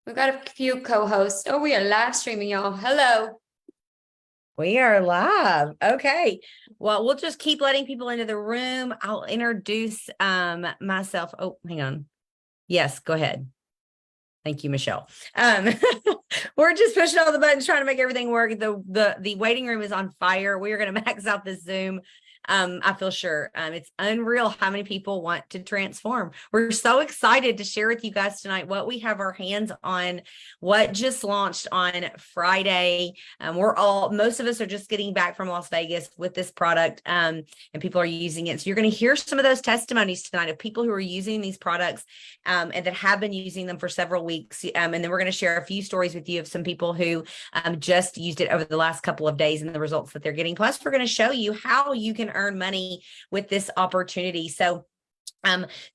We've got a few co-hosts. Oh, we are live streaming, y'all. Hello. We are live. Okay. Well, we'll just keep letting people into the room. I'll introduce myself. Oh, hang on. Yes, go ahead. Thank you, Michelle. We're just pushing all the buttons, trying to make everything work. The waiting room is on fire. We are going to max out this Zoom. I feel sure it's unreal how many people want to transform. We're so excited to share with you guys tonight what we have our hands on, what just launched on Friday. Most of us are just getting back from Las Vegas with this product, and people are using it. So you're going to hear some of those testimonies tonight of people who are using these products and that have been using them for several weeks. And then we're going to share a few stories with you of some people who just used it over the last couple of days and the results that they're getting. Plus, we're going to show you how you can earn money with this opportunity. So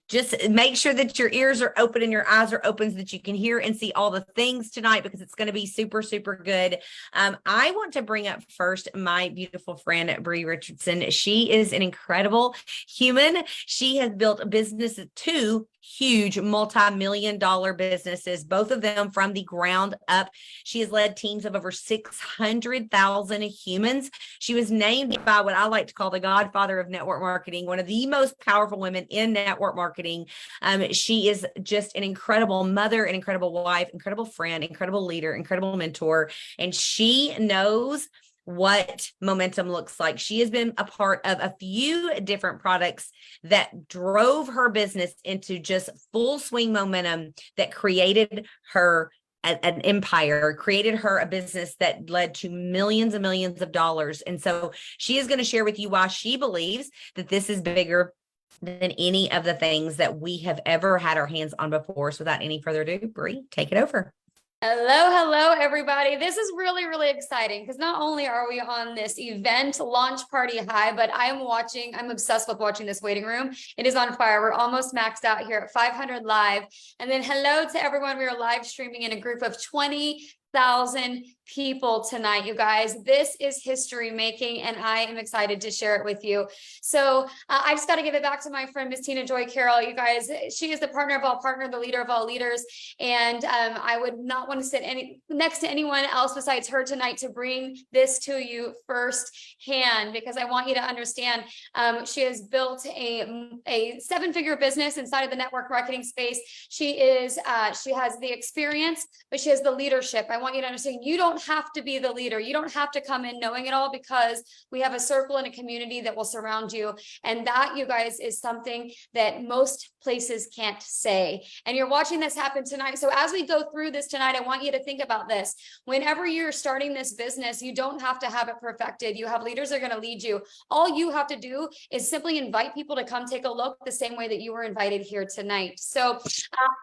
just make sure that your ears are open and your eyes are open so that you can hear and see all the things tonight, because it's going to be super, super good. I want to bring up first my beautiful friend, Bree Richardson. She is an incredible human. She has built a business, two huge multi-million-dollar businesses, both of them from the ground up. She has led teams of over 600,000 humans. She was named by what I like to call the godfather of network marketing, one of the most powerful women in network marketing. She is just an incredible mother, an incredible wife, incredible friend, incredible leader, incredible mentor, and she knows what momentum looks like. She has been a part of a few different products that drove her business into just full swing momentum that created her an empire, created her a business that led to millions and millions of dollars. And so she is going to share with you why she believes that this is bigger than any of the things that we have ever had our hands on before. So without any further ado, Bree, take it over. Hello, everybody. This is really, really exciting because not only are we on this event launch party high, but I'm obsessed with watching this waiting room. It is on fire. We're almost maxed out here at 500 live. And then hello to everyone. We are live streaming in a group of 20,000 people tonight, you guys. This is history making, and I am excited to share it with you. So I just got to give it back to my friend, Miss Tina Joy Carroll. You guys, she is the partner of all partner, the leader of all leaders. And I would not want to sit next to anyone else besides her tonight to bring this to you firsthand, because I want you to understand she has built a seven-figure business inside of the network marketing space. She has the experience, but she has the leadership. I want you to understand you don't have to be the leader. You don't have to come in knowing it all, because we have a circle and a community that will surround you. And that, you guys, is something that most places can't say. And you're watching this happen tonight. So as we go through this tonight, I want you to think about this. Whenever you're starting this business, you don't have to have it perfected. You have leaders that are going to lead you. All you have to do is simply invite people to come take a look the same way that you were invited here tonight. So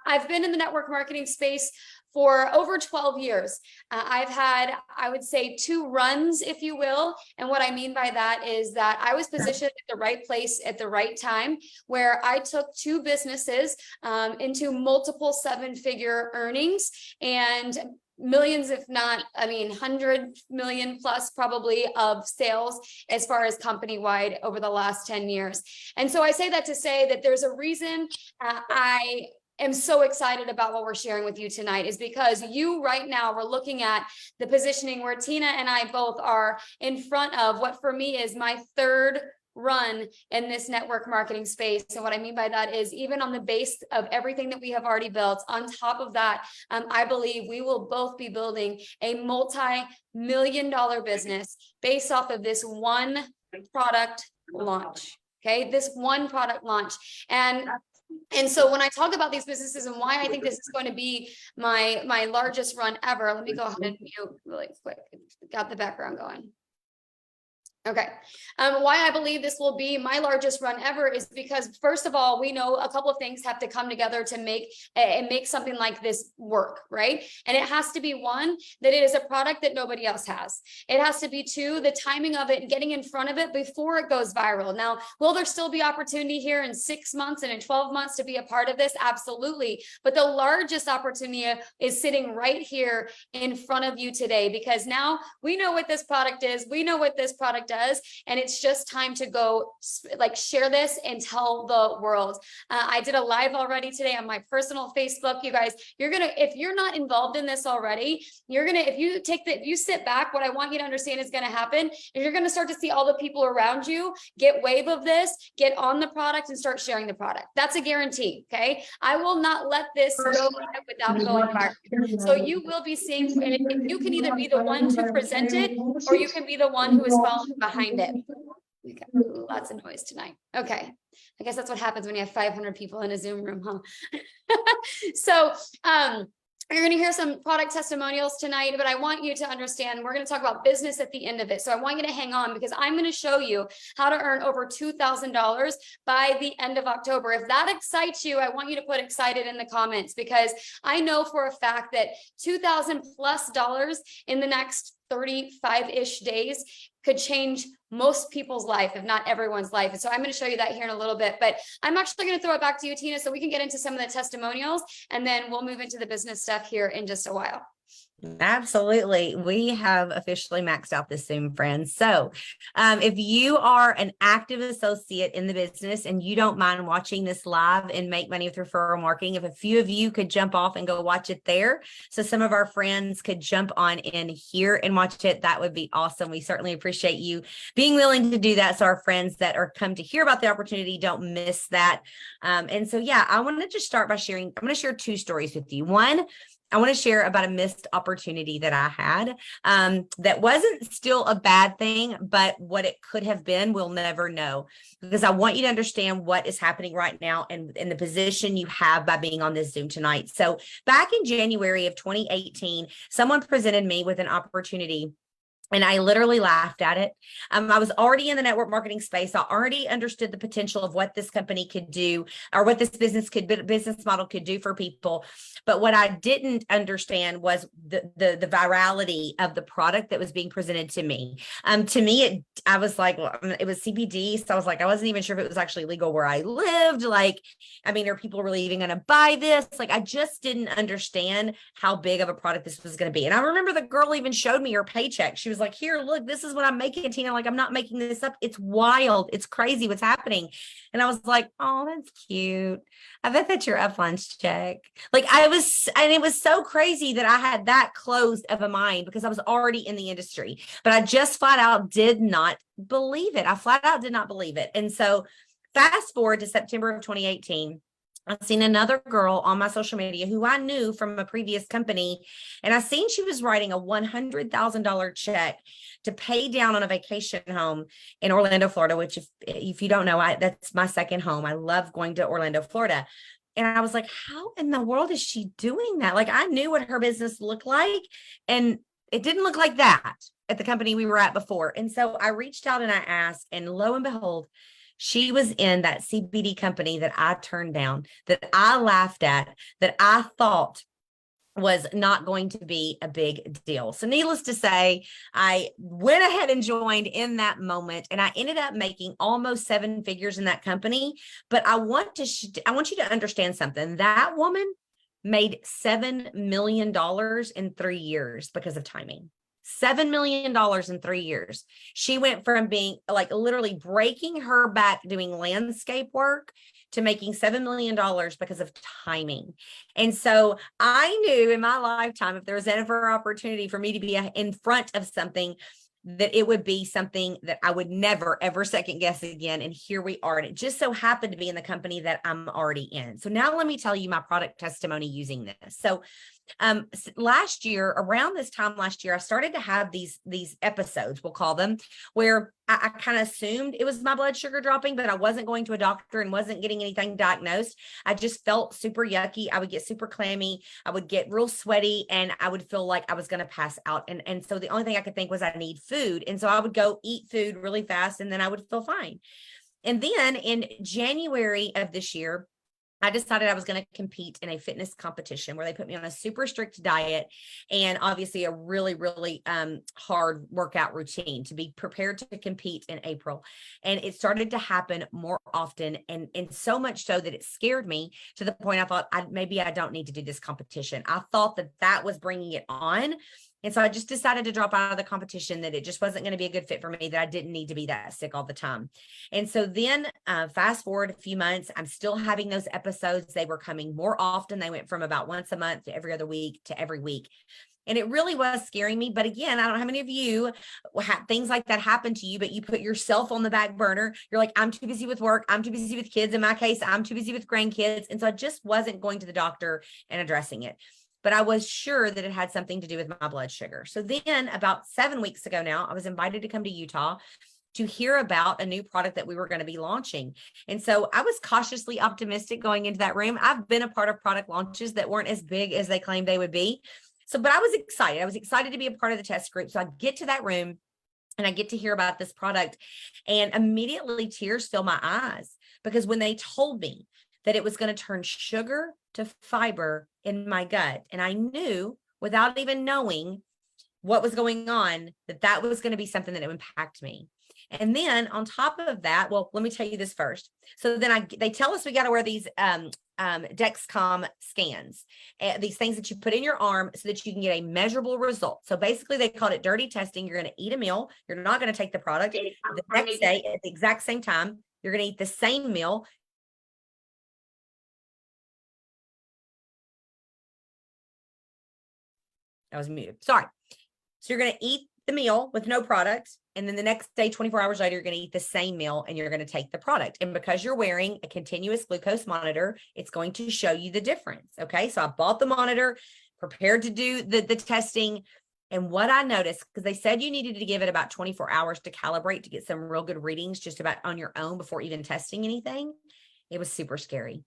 I've been in the network marketing space for over 12 years. I've had, I would say, two runs, if you will. And what I mean by that is that I was positioned at the right place at the right time, where I took two businesses into multiple seven-figure earnings and millions, if not, 100 million plus probably of sales as far as company-wide over the last 10 years. And so I say that to say that there's a reason I am so excited about what we're sharing with you tonight, is because you right now, we're looking at the positioning where Tina and I both are in front of what for me is my third run in this network marketing space. And what I mean by that is, even on the base of everything that we have already built, on top of that, I believe we will both be building a multi-million-dollar business based off of this one product launch. Okay, this one product launch. And so when I talk about these businesses and why I think this is going to be my largest run ever, let me go ahead and mute really quick. Got the background going. Okay. Why I believe this will be my largest run ever is because, first of all, we know a couple of things have to come together to make something like this work, right? And it has to be, one, that it is a product that nobody else has. It has to be, two, the timing of it and getting in front of it before it goes viral. Now, will there still be opportunity here in 6 months and in 12 months to be a part of this? Absolutely. But the largest opportunity is sitting right here in front of you today, because now we know what this product is. We know what this product does. And it's just time to go like share this and tell the world. I did a live already today on my personal Facebook. You guys, if you're not involved in this already, if you sit back, what I want you to understand is going to happen is you're going to start to see all the people around you get wave of this, get on the product and start sharing the product. That's a guarantee. Okay. I will not let this go without going viral. So you will be seeing, and you can either be the one to present it, or you can be the one who is following behind it. We got lots of noise tonight. Okay. I guess that's what happens when you have 500 people in a Zoom room, huh? So, you're going to hear some product testimonials tonight, but I want you to understand, we're going to talk about business at the end of it. So I want you to hang on, because I'm going to show you how to earn over $2,000 by the end of October. If that excites you, I want you to put excited in the comments, because I know for a fact that $2,000+ in the next 35-ish days could change most people's life, if not everyone's life. And so I'm going to show you that here in a little bit, but I'm actually going to throw it back to you, Tina, so we can get into some of the testimonials, and then we'll move into the business stuff here in just a while. Absolutely. We have officially maxed out this Zoom, friends. So if you are an active associate in the business and you don't mind watching this live and make money with referral marketing, if a few of you could jump off and go watch it there, so some of our friends could jump on in here and watch it, that would be awesome. We certainly appreciate you being willing to do that, so our friends that are come to hear about the opportunity don't miss that. And so, yeah, I want to just start by sharing. I'm going to share two stories with you. One, I want to share about a missed opportunity that I had that wasn't still a bad thing, but what it could have been, we'll never know, because I want you to understand what is happening right now and the position you have by being on this Zoom tonight. So back in January of 2018, someone presented me with an opportunity, and I literally laughed at it. I was already in the network marketing space. I already understood the potential of what this company could do, or what this business model could do for people. But what I didn't understand was the virality of the product that was being presented to me. To me, I was like, well, it was CBD. So I was like, I wasn't even sure if it was actually legal where I lived. Like, I mean, are people really even going to buy this? Like, I just didn't understand how big of a product this was going to be. And I remember the girl even showed me her paycheck. She was like, here, look, this is what I'm making, Tina. Like, I'm not making this up. It's wild. It's crazy what's happening. And I was like, oh, that's cute. I bet that's your up-lunch check. Like, and it was so crazy that I had that closed of a mind, because I was already in the industry, but I just flat out did not believe it. I flat out did not believe it. And so fast forward to September of 2018, I've seen another girl on my social media who I knew from a previous company, and I seen she was writing a $100,000 check to pay down on a vacation home in Orlando, Florida, which if you don't know, that's my second home. I love going to Orlando, Florida. And I was like, how in the world is she doing that? Like, I knew what her business looked like, and it didn't look like that at the company we were at before. And so I reached out and I asked, and lo and behold, she was in that CBD company that I turned down, that I laughed at, that I thought was not going to be a big deal. So needless to say, I went ahead and joined in that moment, and I ended up making almost 7 figures in that company. But I want you to understand something. That woman made $7 million in 3 years because of timing. $7 million in 3 years. She went from being like literally breaking her back doing landscape work to making $7 million because of timing. And so I knew in my lifetime, if there was ever an opportunity for me to be in front of something, that it would be something that I would never, ever second guess again. And here we are. And it just so happened to be in the company that I'm already in. So now let me tell you my product testimony using this. So last year, around this time last year, I started to have these episodes, we'll call them, where I kind of assumed it was my blood sugar dropping, but I wasn't going to a doctor and wasn't getting anything diagnosed. I just felt super yucky. I would get super clammy. I would get real sweaty, and I would feel like I was going to pass out. And so the only thing I could think was I need food. And so I would go eat food really fast, and then I would feel fine. And then in January of this year, I decided I was going to compete in a fitness competition where they put me on a super strict diet and obviously a really, really hard workout routine to be prepared to compete in April. And it started to happen more often, and so much so that it scared me to the point I thought maybe I don't need to do this competition. I thought that was bringing it on. And so I just decided to drop out of the competition, that it just wasn't going to be a good fit for me, that I didn't need to be that sick all the time. And so then fast forward a few months, I'm still having those episodes. They were coming more often. They went from about once a month to every other week to every week. And it really was scaring me. But again, I don't know how many of you have things like that happen to you, but you put yourself on the back burner. You're like, I'm too busy with work. I'm too busy with kids. In my case, I'm too busy with grandkids. And so I just wasn't going to the doctor and addressing it. But I was sure that it had something to do with my blood sugar. So then about 7 weeks ago now, I was invited to come to Utah to hear about a new product that we were going to be launching. And so I was cautiously optimistic going into that room. I've been a part of product launches that weren't as big as they claimed they would be. So, but I was excited. I was excited to be a part of the test group. So I get to that room and I get to hear about this product, and immediately tears fill my eyes, because when they told me that it was going to turn sugar to fiber in my gut, and I knew without even knowing what was going on, that was going to be something that would impact me. And then on top of that, well, let me tell you this first. So then they tell us we got to wear these Dexcom scans, these things that you put in your arm so that you can get a measurable result. So basically they called it dirty testing. You're going to eat a meal. You're not going to take the product. The next day at the exact same time, you're going to eat the same meal. I was muted. Sorry. So you're going to eat the meal with no product. And then the next day, 24 hours later, you're going to eat the same meal and you're going to take the product. And because you're wearing a continuous glucose monitor, it's going to show you the difference. Okay. So I bought the monitor, prepared to do the testing. And what I noticed, because they said you needed to give it about 24 hours to calibrate to get some real good readings just about on your own before even testing anything. It was super scary.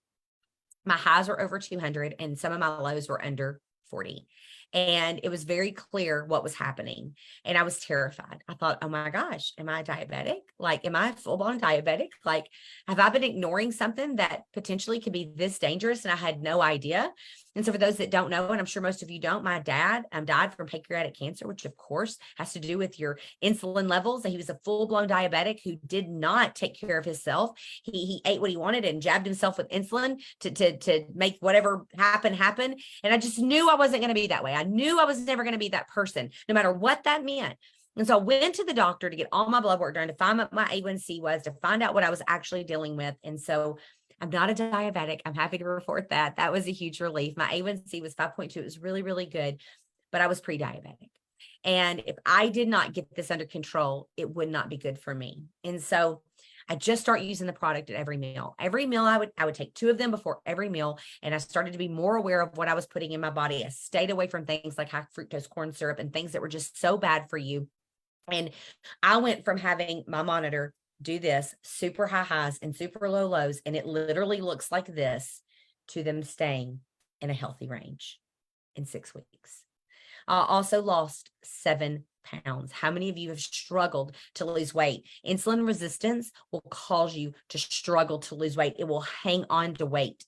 My highs were over 200 and some of my lows were under 40. And it was very clear what was happening. And I was terrified. I thought, oh my gosh, am I diabetic? Like, am I full-blown diabetic? Like, have I been ignoring something that potentially could be this dangerous? And I had no idea. And so for those that don't know, and I'm sure most of you don't, my dad died from pancreatic cancer, which of course has to do with your insulin levels. And he was a full-blown diabetic who did not take care of himself. He ate what he wanted and jabbed himself with insulin to make whatever happen. And I just knew I wasn't going to be that way. I knew I was never going to be that person, no matter what that meant. And so I went to the doctor to get all my blood work done, to find what my A1C was, to find out what I was actually dealing with. And so I'm not a diabetic. I'm happy to report that. That was a huge relief. My A1C was 5.2. It was really, really good, but I was pre-diabetic. And if I did not get this under control, it would not be good for me. And so I just start using the product at every meal. Every meal I would take 2 of them before every meal. And I started to be more aware of what I was putting in my body. I stayed away from things like high fructose corn syrup and things that were just so bad for you. And I went from having my monitor do this super high highs and super low lows, and it literally looks like this, to them staying in a healthy range in 6 weeks. I also lost 7 pounds. How many of you have struggled to lose weight? Insulin resistance will cause you to struggle to lose weight. It will hang on to weight.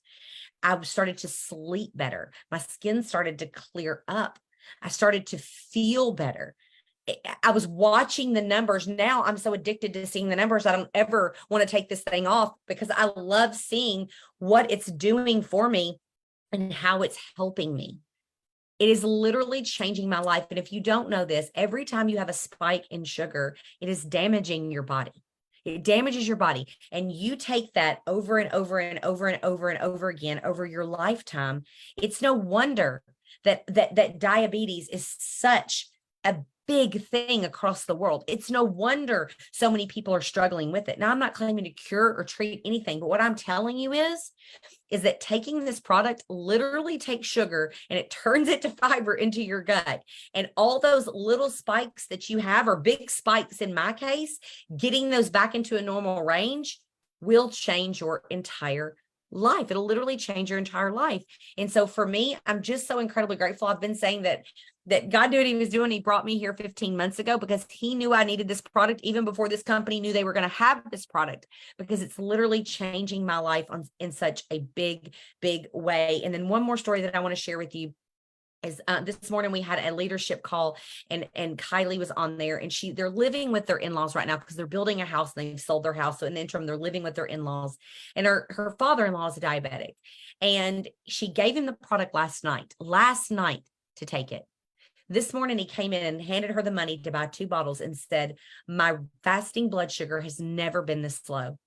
I started to sleep better. My skin started to clear up. I started to feel better. I was watching the numbers. Now I'm so addicted to seeing the numbers. I don't ever want to take this thing off, because I love seeing what it's doing for me and how it's helping me. It is literally changing my life. And if you don't know this, every time you have a spike in sugar, it is damaging your body. It damages your body. And you take that over and over and over and over and over again over your lifetime. It's no wonder that diabetes is such a big thing across the world. It's no wonder so many people are struggling with it. Now, I'm not claiming to cure or treat anything, but what I'm telling you is that taking this product literally takes sugar and it turns it to fiber into your gut. And all those little spikes that you have, or big spikes in my case, getting those back into a normal range will change your entire life. It'll literally change your entire life. And so for me, I'm just so incredibly grateful. I've been saying that God knew what he was doing. He brought me here 15 months ago because he knew I needed this product even before this company knew they were going to have this product, because it's literally changing my life in such a big, big way. And then one more story that I want to share with you is this morning we had a leadership call, and Kylie was on there, and they're living with their in-laws right now because they're building a house and they've sold their house. So in the interim, they're living with their in-laws, and her father-in-law is a diabetic, and she gave him the product last night to take it. This morning, he came in and handed her the money to buy 2 bottles and said, my fasting blood sugar has never been this low.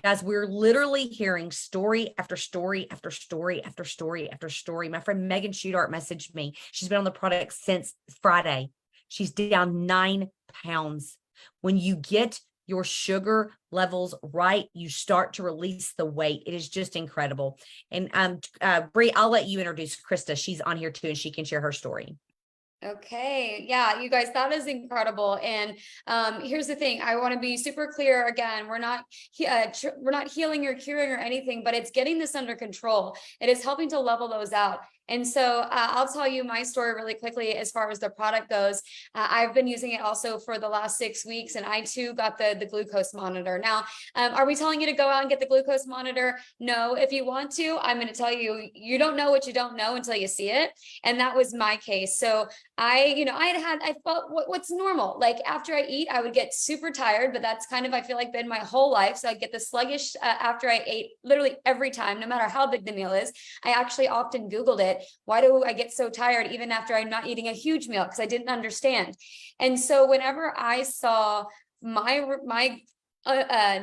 Guys, we're literally hearing story after story after story after story after story. My friend Megan Shudart messaged me. She's been on the product since Friday. She's down 9 pounds. When you get your sugar levels right, you start to release the weight. It is just incredible. And Bree, I'll let you introduce Krista. She's on here too, and she can share her story. Okay. Yeah, you guys, that is incredible. And here's the thing. I want to be super clear again. We're not healing or curing or anything, but it's getting this under control. It is helping to level those out. And so I'll tell you my story really quickly as far as the product goes. I've been using it also for the last 6 weeks, and I too got the glucose monitor. Now, are we telling you to go out and get the glucose monitor? No. If you want to, I'm going to tell you, you don't know what you don't know until you see it. And that was my case. So I felt what's normal. Like after I eat, I would get super tired, but that's kind of, I feel like, been my whole life. So I get the sluggish after I ate literally every time, no matter how big the meal is. I actually often Googled it. Why do I get so tired even after I'm not eating a huge meal? Because I didn't understand. And so whenever I saw my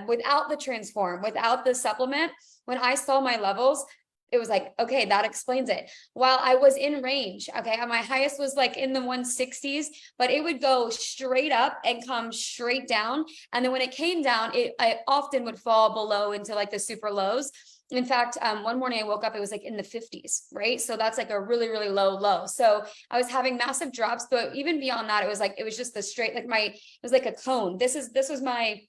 without the transform, without the supplement, when I saw my levels, it was like, okay, that explains it. While I was in range, okay, my highest was like in the 160s, but it would go straight up and come straight down. And then when it came down, I often would fall below into like the super lows. In fact, one morning I woke up, it was like in the 50s, right? So that's like a really, really low. So I was having massive drops, but even beyond that, it was just the straight, like it was like a cone. This was my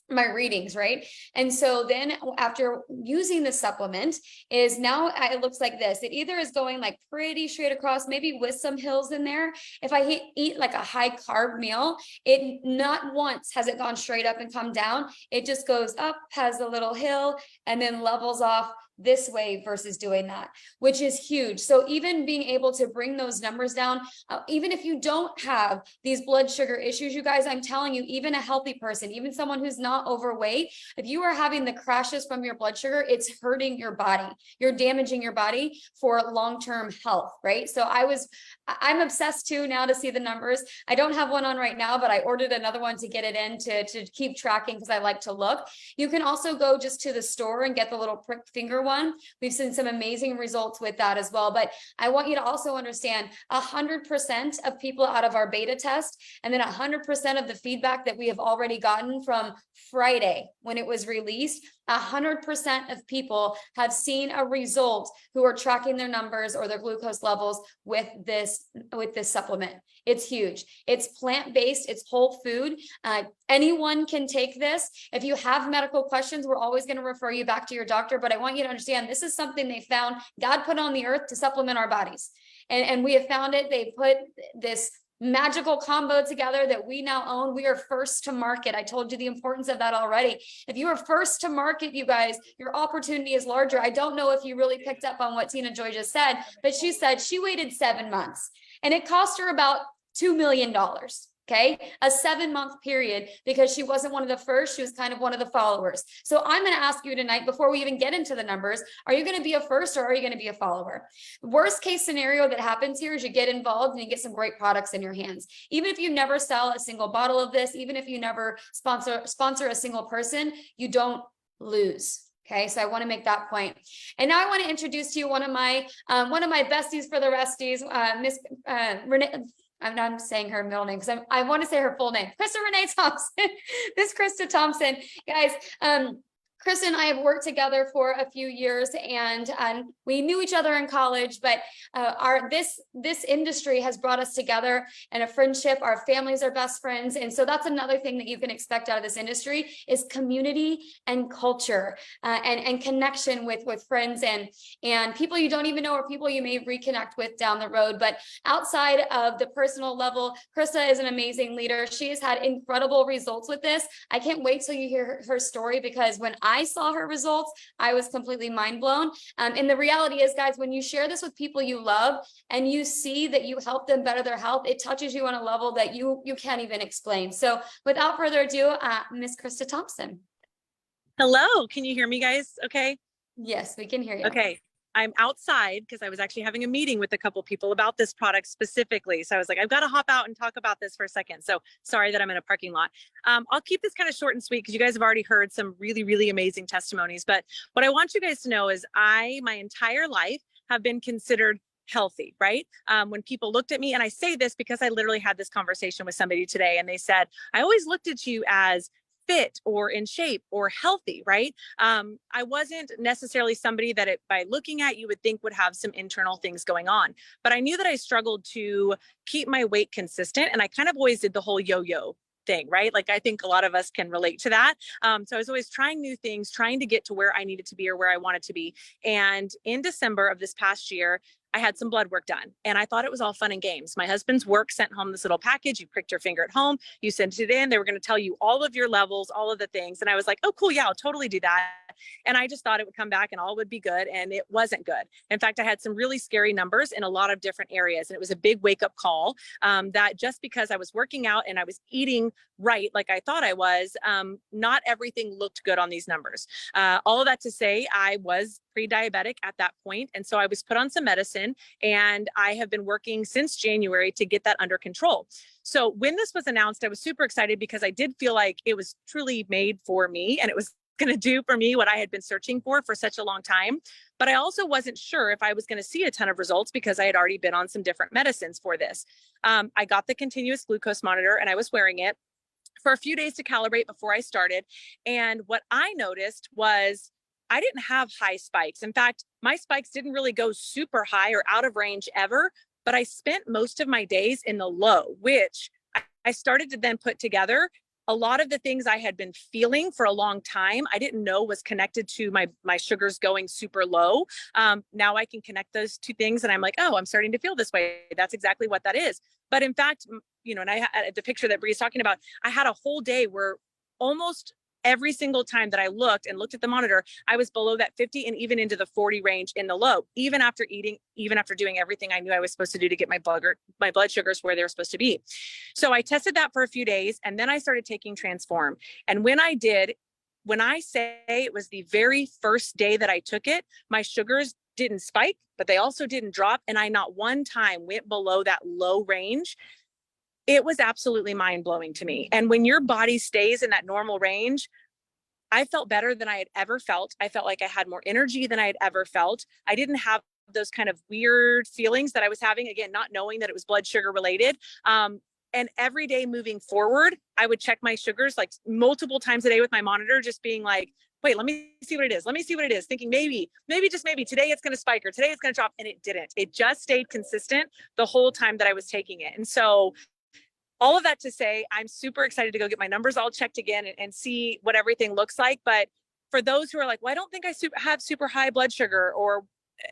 readings, right? And so then after using the supplement is now it looks like this. It either is going like pretty straight across, maybe with some hills in there. If I eat like a high carb meal, it not once has it gone straight up and come down. It just goes up, has a little hill, and then levels off this way versus doing that, which is huge. So even being able to bring those numbers down, even if you don't have these blood sugar issues, you guys, I'm telling you, even a healthy person, even someone who's not overweight, if you are having the crashes from your blood sugar, it's hurting your body. You're damaging your body for long-term health, right? So I'm obsessed too now to see the numbers. I don't have one on right now, but I ordered another one to get it in to keep tracking because I like to look. You can also go just to the store and get the little prick finger one. We've seen some amazing results with that as well. But I want you to also understand 100% of people out of our beta test, and then 100% of the feedback that we have already gotten from Friday when it was released, 100% of people have seen a result who are tracking their numbers or their glucose levels with this supplement. It's huge. It's plant-based. It's whole food. Anyone can take this. If you have medical questions, we're always going to refer you back to your doctor. But I want you to understand this is something they found God put on the earth to supplement our bodies. And we have found it. They put this magical combo together that we now own. We are first to market. I told you the importance of that already. If you are first to market, you guys, your opportunity is larger. I don't know if you really picked up on what Tina Joy just said, but she said she waited 7 months and it cost her about $2 million. Okay, a 7-month period because she wasn't one of the first. She was kind of one of the followers. So I'm going to ask you tonight, before we even get into the numbers, are you going to be a first or are you going to be a follower? Worst case scenario that happens here is you get involved and you get some great products in your hands. Even if you never sell a single bottle of this, even if you never sponsor a single person, you don't lose. Okay, so I want to make that point. And now I want to introduce to you one of my besties for the resties, Miss Renee. I'm saying her middle name because I want to say her full name, Krista Renee Thompson. Miss Krista Thompson, guys. Krista and I have worked together for a few years, and we knew each other in college. But this industry has brought us together in a friendship. Our families are best friends, and so that's another thing that you can expect out of this industry is community and culture and connection with friends and people you don't even know or people you may reconnect with down the road. But outside of the personal level, Krista is an amazing leader. She has had incredible results with this. I can't wait till you hear her story because when I saw her results, I was completely mind blown. And the reality is, guys, when you share this with people you love and you see that you help them better their health, it touches you on a level that you can't even explain. So without further ado, Miss Krista Thompson. Hello, can you hear me, guys? Okay. Yes, we can hear you. Okay. I'm outside because I was actually having a meeting with a couple people about this product specifically. So I was like, I've got to hop out and talk about this for a second. So sorry that I'm in a parking lot. I'll keep this kind of short and sweet because you guys have already heard some really, really amazing testimonies. But what I want you guys to know is my entire life have been considered healthy, right? When people looked at me, and I say this because I literally had this conversation with somebody today, and they said, I always looked at you as fit or in shape or healthy, right? I wasn't necessarily somebody that by looking at you would think would have some internal things going on, but I knew that I struggled to keep my weight consistent. And I kind of always did the whole yo-yo thing, right? Like I think a lot of us can relate to that. So I was always trying new things, trying to get to where I needed to be or where I wanted to be. And in December of this past year, I had some blood work done and I thought it was all fun and games. My husband's work sent home this little package. You pricked your finger at home, you sent it in. They were going to tell you all of your levels, all of the things. And I was like, oh, cool. Yeah, I'll totally do that. And I just thought it would come back and all would be good. And it wasn't good. In fact, I had some really scary numbers in a lot of different areas. And it was a big wake up call that just because I was working out and I was eating right, like I thought I was, not everything looked good on these numbers. All of that to say, I was pre-diabetic at that point. And so I was put on some medicine and I have been working since January to get that under control. So when this was announced, I was super excited because I did feel like it was truly made for me and it was going to do for me what I had been searching for such a long time. But I also wasn't sure if I was going to see a ton of results because I had already been on some different medicines for this. I got the continuous glucose monitor and I was wearing it for a few days to calibrate before I started. And what I noticed was I didn't have high spikes. In fact, my spikes didn't really go super high or out of range ever, but I spent most of my days in the low, which I started to then put together a lot of the things I had been feeling for a long time. I didn't know was connected to my sugars going super low. Now I can connect those two things and I'm like, oh, I'm starting to feel this way. That's exactly what that is. But in fact, and I had the picture that Bree's talking about, I had a whole day where almost every single time that I looked at the monitor, I was below that 50 and even into the 40 range in the low, even after eating, even after doing everything I knew I was supposed to do to get my blood sugars where they were supposed to be. So I tested that for a few days and then I started taking Transform. And when I say it was the very first day that I took it, my sugars didn't spike, but they also didn't drop. And I not one time went below that low range. It was absolutely mind-blowing to me. And when your body stays in that normal range, I felt better than I had ever felt. I felt like I had more energy than I had ever felt. I didn't have those kind of weird feelings that I was having, again, not knowing that it was blood sugar related. And every day moving forward, I would check my sugars like multiple times a day with my monitor, just being like, wait, let me see what it is. Let me see what it is. Thinking maybe just maybe today it's going to spike or today it's going to drop. And it didn't. It just stayed consistent the whole time that I was taking it. And so all of that to say, I'm super excited to go get my numbers all checked again and see what everything looks like. But for those who are like, well, I don't think I have super high blood sugar or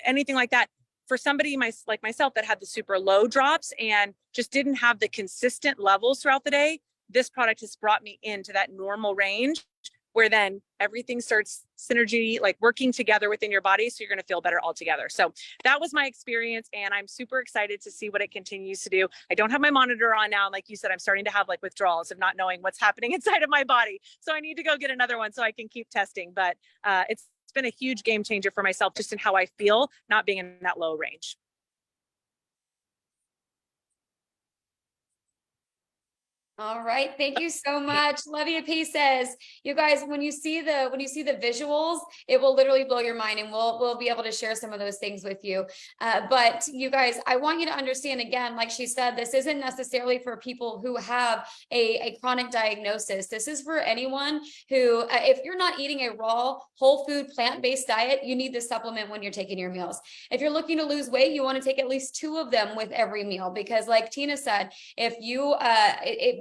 anything like that. For somebody like myself that had the super low drops and just didn't have the consistent levels throughout the day, this product has brought me into that normal range where then everything starts synergy, like working together within your body. So you're going to feel better altogether. So that was my experience. And I'm super excited to see what it continues to do. I don't have my monitor on now. Like you said, I'm starting to have like withdrawals of not knowing what's happening inside of my body. So I need to go get another one so I can keep testing. But it's been a huge game changer for myself, just in how I feel, not being in that low range. All right. Thank you so much. Levia P says, you guys, when you see the visuals, it will literally blow your mind and we'll be able to share some of those things with you. But you guys, I want you to understand again, like she said, this isn't necessarily for people who have a chronic diagnosis. This is for anyone who, if you're not eating a raw, whole food, plant-based diet, you need this supplement when you're taking your meals. If you're looking to lose weight, you want to take at least 2 of them with every meal, because like Tina said, if you,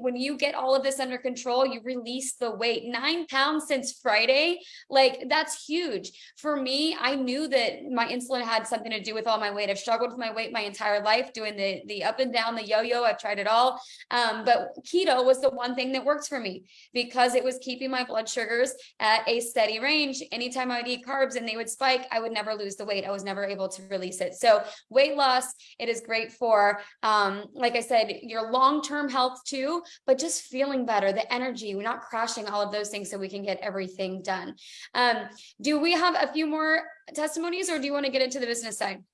when you get all of this under control, you release the weight. 9 pounds since Friday, like that's huge. For me, I knew that my insulin had something to do with all my weight. I've struggled with my weight my entire life, doing the up and down, the yo-yo. I've tried it all. But keto was the one thing that works for me because it was keeping my blood sugars at a steady range. Anytime I would eat carbs and they would spike, I would never lose the weight. I was never able to release it. So weight loss, it is great for, like I said, your long-term health too. but just feeling better, the energy, we're not crashing, all of those things so we can get everything done. Do we have a few more testimonies, or do you want to get into the business side?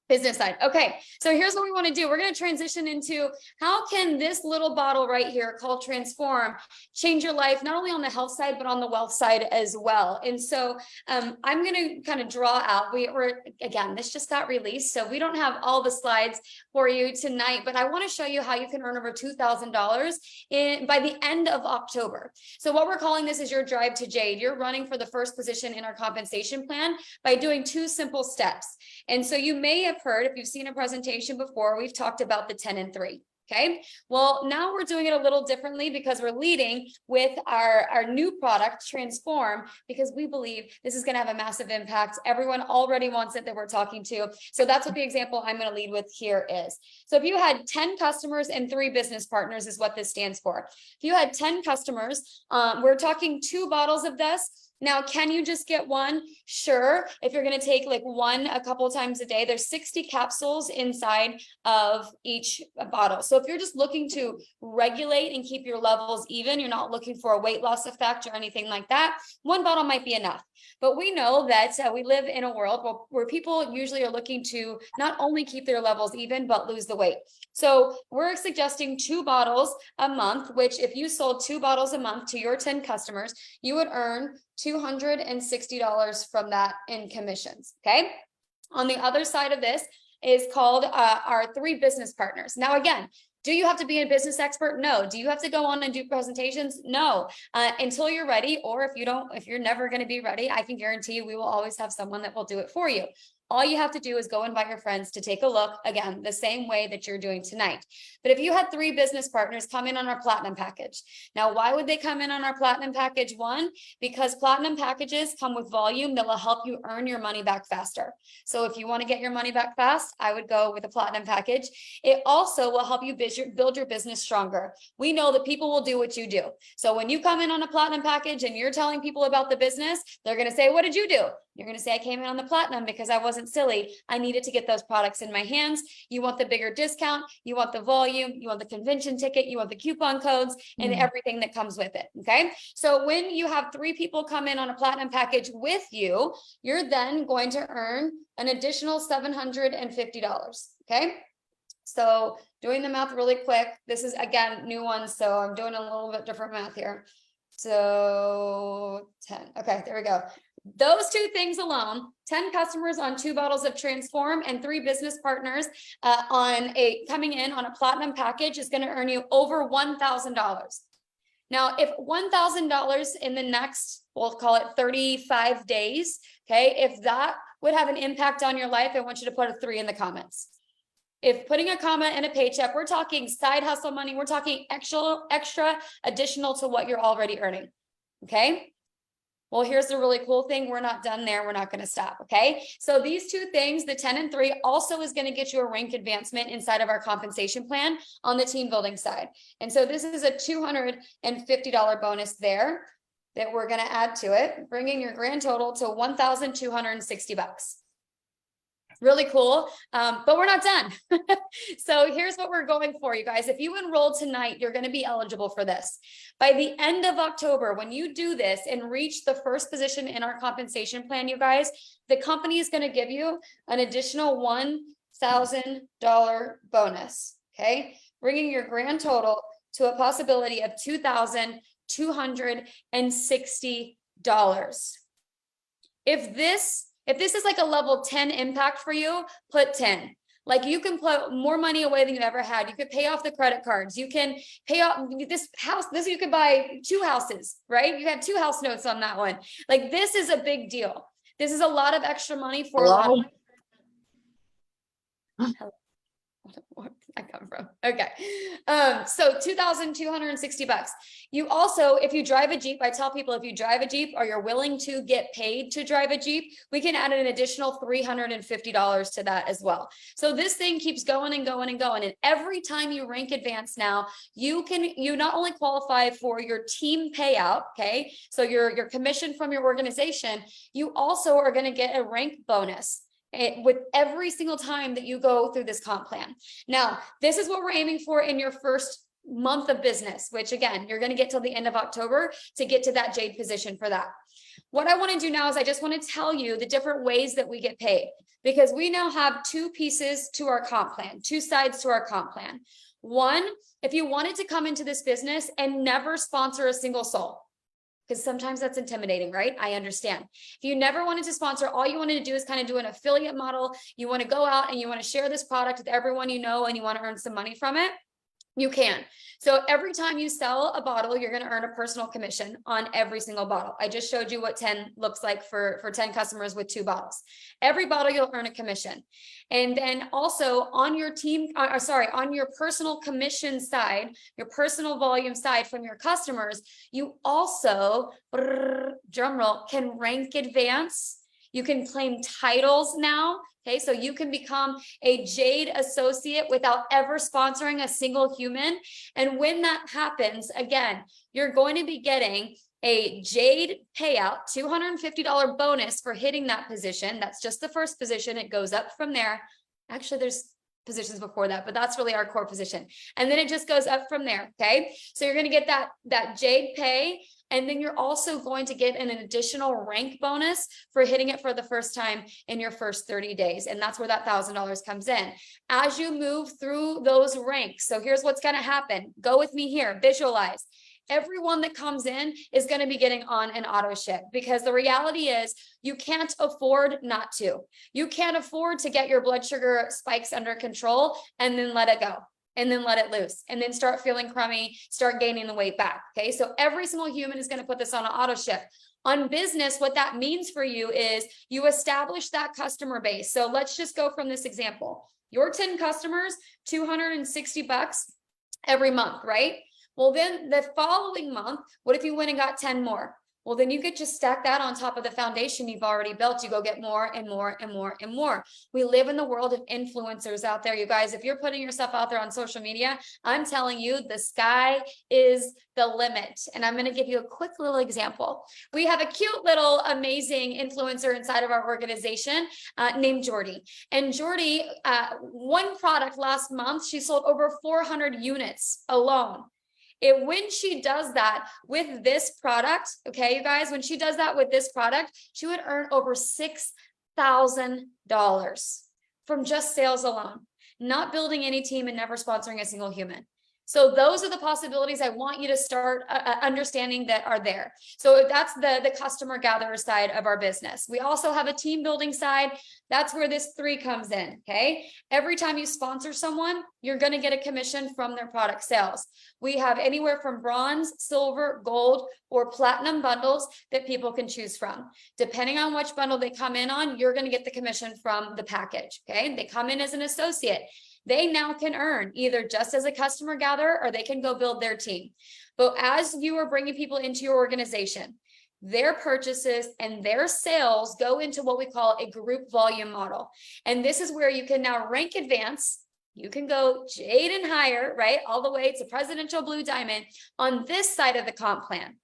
Business side. Okay, so here's what we want to do. We're going to transition into how can this little bottle right here called Transform change your life, not only on the health side, but on the wealth side as well. And so I'm going to kind of draw out, we're again, this just got released, so we don't have all the slides for you tonight, but I want to show you how you can earn over $2,000 by the end of October. So what we're calling this is your drive to Jade. You're running for the first position in our compensation plan by doing 2 simple steps. And so you may have heard, if you've seen a presentation before, we've talked about the 10 and 3. Okay, well, now we're doing it a little differently because we're leading with our new product, Transform, because we believe this is going to have a massive impact. Everyone already wants it that we're talking to. So that's what the example I'm going to lead with here is. So if you had 10 customers and 3 business partners is what this stands for. If you had 10 customers, we're talking 2 bottles of this. Now, can you just get one? Sure. If you're going to take like one a couple of times a day, there's 60 capsules inside of each bottle. So if you're just looking to regulate and keep your levels even, you're not looking for a weight loss effect or anything like that, one bottle might be enough. But we know that we live in a world where people usually are looking to not only keep their levels even, but lose the weight. So we're suggesting 2 bottles a month, which if you sold 2 bottles a month to your 10 customers, you would earn $260 from that in commissions. Okay. On the other side of this is called our 3 business partners. Now, again, do you have to be a business expert? No. Do you have to go on and do presentations? No. Until you're ready, or if you're never going to be ready, I can guarantee you we will always have someone that will do it for you. All you have to do is go invite your friends to take a look, again, the same way that you're doing tonight. But if you had 3 business partners come in on our platinum package. Now, why would they come in on our platinum package? 1, because platinum packages come with volume that will help you earn your money back faster. So if you want to get your money back fast, I would go with a platinum package. It also will help you build your business stronger. We know that people will do what you do. So when you come in on a platinum package and you're telling people about the business, they're going to say, what did you do? You're going to say, I came in on the platinum because I wasn't silly. I needed to get those products in my hands. You want the bigger discount. You want the volume. You want the convention ticket. You want the coupon codes and everything that comes with it. Okay. So when you have 3 people come in on a platinum package with you, you're then going to earn an additional $750. Okay. So doing the math really quick, this is again, new one. So I'm doing a little bit different math here. So 10. Okay, there we go. Those 2 things alone, 10 customers on 2 bottles of Transform and 3 business partners coming in on a platinum package is going to earn you over $1,000. Now, if $1,000 in the next, we'll call it 35 days, okay, if that would have an impact on your life, I want you to put a 3 in the comments. If putting a comma in a paycheck, we're talking side hustle money, we're talking extra additional to what you're already earning, okay? Well, here's the really cool thing. We're not done there. We're not going to stop. Okay. So these 2 things, the 10 and 3 also is going to get you a rank advancement inside of our compensation plan on the team building side. And so this is a $250 bonus there that we're going to add to it, bringing your grand total to $1,260. Really cool. But we're not done. So here's what we're going for, you guys. If you enroll tonight, you're going to be eligible for this. By the end of October, when you do this and reach the first position in our compensation plan, you guys, the company is going to give you an additional $1,000 bonus. Okay. Bringing your grand total to a possibility of $2,260. If this is like a level 10 impact for you, put 10. Like you can put more money away than you ever had. You could pay off the credit cards. You can pay off this house. You could buy 2 houses, right? You had 2 house notes on that one. Like this is a big deal. This is a lot of extra money for a lot of. Where did I come from? Okay. So $2,260. You also, if you drive a Jeep, I tell people if you drive a Jeep or you're willing to get paid to drive a Jeep, we can add an additional $350 to that as well. So this thing keeps going and going and going. And every time you rank advance now, you not only qualify for your team payout, okay? So your commission from your organization, you also are going to get a rank bonus with every single time that you go through this comp plan. Now, this is what we're aiming for in your first month of business, which again, you're going to get till the end of October to get to that Jade position for that. What I want to do now is I just want to tell you the different ways that we get paid, because we now have two pieces to our comp plan, two sides to our comp plan. One, if you wanted to come into this business and never sponsor a single soul, because sometimes that's intimidating, right? I understand. If you never wanted to sponsor, all you wanted to do is kind of do an affiliate model. You want to go out and you want to share this product with everyone you know, and you want to earn some money from it. You can. So every time you sell a bottle, you're going to earn a personal commission on every single bottle. I just showed you what 10 looks like for 10 customers with 2 bottles. Every bottle you'll earn a commission. And then also on your team, on your personal commission side, your personal volume side from your customers, you also, drum roll, can rank advance. You can claim titles now. Okay, so you can become a Jade associate without ever sponsoring a single human. And when that happens, again, you're going to be getting a Jade payout, $250 bonus for hitting that position. That's just the first position. It goes up from there. Actually, there's positions before that, but that's really our core position. And then it just goes up from there. Okay, so you're going to get that Jade pay. And then you're also going to get an additional rank bonus for hitting it for the first time in your first 30 days. And that's where that $1,000 comes in. As you move through those ranks, so here's what's going to happen. Go with me here, visualize. Everyone that comes in is going to be getting on an auto ship, because the reality is you can't afford not to. You can't afford to get your blood sugar spikes under control and then let it go. And then let it loose, and then start feeling crummy, start gaining the weight back. Okay, so every single human is going to put this on an auto ship. On business, what that means for you is you establish that customer base. So let's just go from this example. Your 10 customers, $260 every month, right? Well, then the following month, what if you went and got 10 more? Well, then you could just stack that on top of the foundation you've already built. You go get more and more and more and more. We live in the world of influencers out there, you guys. If you're putting yourself out there on social media, I'm telling you, the sky is the limit. And I'm going to give you a quick little example. We have a cute little amazing influencer inside of our organization named Jordy. And Jordy, one product last month, she sold over 400 units alone. When she does that with this product, okay, you guys, when she does that with this product, she would earn over $6,000 from just sales alone, not building any team and never sponsoring a single human. So those are the possibilities I want you to start understanding that are there. So that's the customer gatherer side of our business. We also have a team building side. That's where this 3 comes in, okay? Every time you sponsor someone, you're going to get a commission from their product sales. We have anywhere from bronze, silver, gold, or platinum bundles that people can choose from. Depending on which bundle they come in on, you're going to get the commission from the package, okay? They come in as an associate. They now can earn either just as a customer gatherer, or they can go build their team. But as you are bringing people into your organization, their purchases and their sales go into what we call a group volume model. And this is where you can now rank advance. You can go Jade and higher, right? All the way to Presidential Blue Diamond on this side of the comp plan.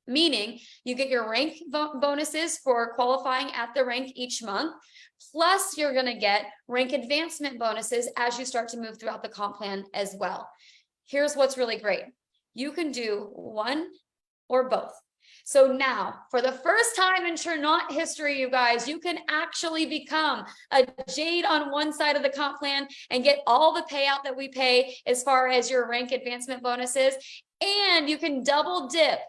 Meaning you get your rank bonuses for qualifying at the rank each month. Plus you're going to get rank advancement bonuses as you start to move throughout the comp plan as well. Here's what's really great. You can do one or both. So now, for the first time in Chernaut history, you guys, you can actually become a Jade on one side of the comp plan and get all the payout that we pay as far as your rank advancement bonuses. And you can double dip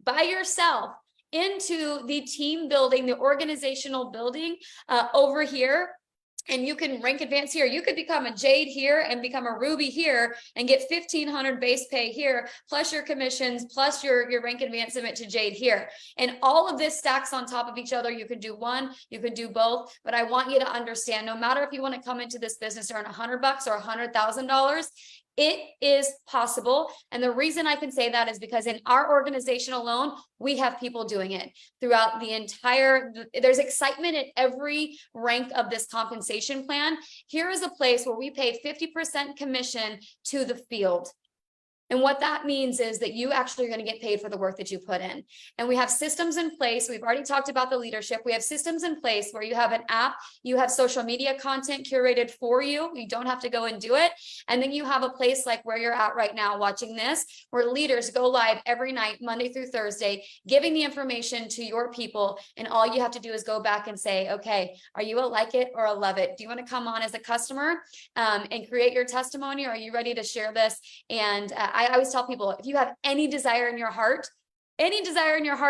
by yourself into the team building, the organizational building over here. And you can rank advance here. You could become a Jade here and become a Ruby here and get 1,500 base pay here, plus your commissions, plus your rank advancement to Jade here. And all of this stacks on top of each other. You could do one, you could do both, but I want you to understand, no matter if you want to come into this business to earn $100 or $100,000, it is possible. And the reason I can say that is because in our organization alone, we have people doing it throughout the entire, there's excitement at every rank of this compensation plan. Here is a place where we pay 50% commission to the field. And what that means is that you actually are going to get paid for the work that you put in. And we have systems in place. We've already talked about the leadership. We have systems in place where you have an app, you have social media content curated for you. You don't have to go and do it. And then you have a place like where you're at right now watching this, where leaders go live every night, Monday through Thursday, giving the information to your people. And all you have to do is go back and say, okay, are you a like it or a love it? Do you want to come on as a customer and create your testimony? Or are you ready to share this? And I always tell people, if you have any desire in your heart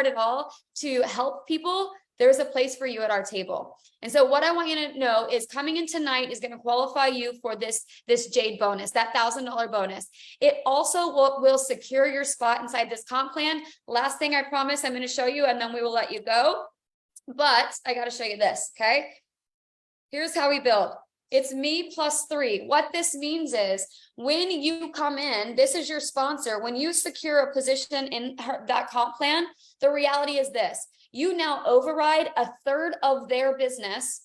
at all to help people, there's a place for you at our table. And so what I want you to know is coming in tonight is going to qualify you for this Jade bonus, that $1,000 bonus. It also will secure your spot inside this comp plan. Last thing I promise I'm going to show you, and then we will let you go. But I got to show you this. Okay. Here's how we build. It's me plus 3. What this means is when you come in, this is your sponsor. When you secure a position in that comp plan, the reality is this: you now override a third of their business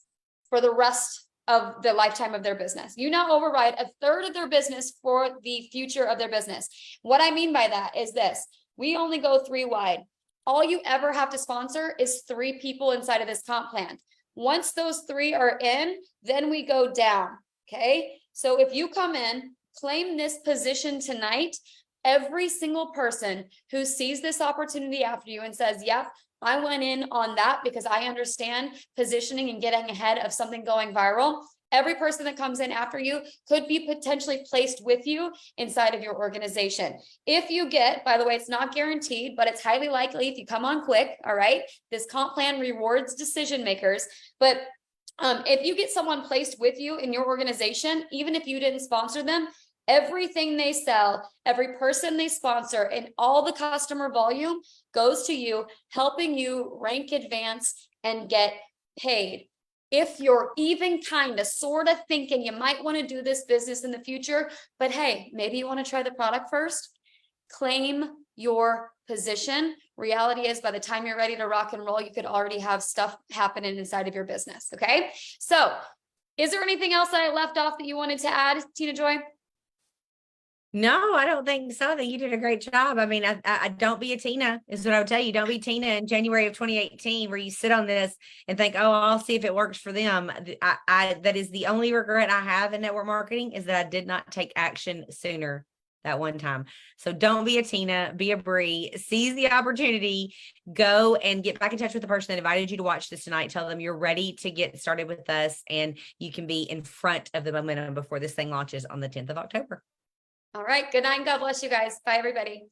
for the rest of the lifetime of their business. You now override a third of their business for the future of their business. What I mean by that is this: we only go 3 wide. All you ever have to sponsor is 3 people inside of this comp plan. Once those 3 are in, then we go down. Okay. So if you come in, claim this position tonight, every single person who sees this opportunity after you and says, yep, I went in on that because I understand positioning and getting ahead of something going viral. Every person that comes in after you could be potentially placed with you inside of your organization. If you get, by the way, it's not guaranteed, but it's highly likely if you come on quick. All right. This comp plan rewards decision makers. But if you get someone placed with you in your organization, even if you didn't sponsor them, everything they sell, every person they sponsor, and all the customer volume goes to you, helping you rank, advance, and get paid. If you're even kind of sort of thinking you might want to do this business in the future, but hey, maybe you want to try the product first, claim your position. Reality is, by the time you're ready to rock and roll, you could already have stuff happening inside of your business. Okay. So is there anything else that I left off that you wanted to add, Tina Joy? No, I don't think so. I think you did a great job. I mean, I don't be a Tina is what I would tell you. Don't be Tina in January of 2018, where you sit on this and think, oh, I'll see if it works for them. That is the only regret I have in network marketing, is that I did not take action sooner that one time. So don't be a Tina, be a Bree, seize the opportunity, go and get back in touch with the person that invited you to watch this tonight. Tell them you're ready to get started with us, and you can be in front of the momentum before this thing launches on the 10th of October. All right. Good night. God bless you guys. Bye, everybody.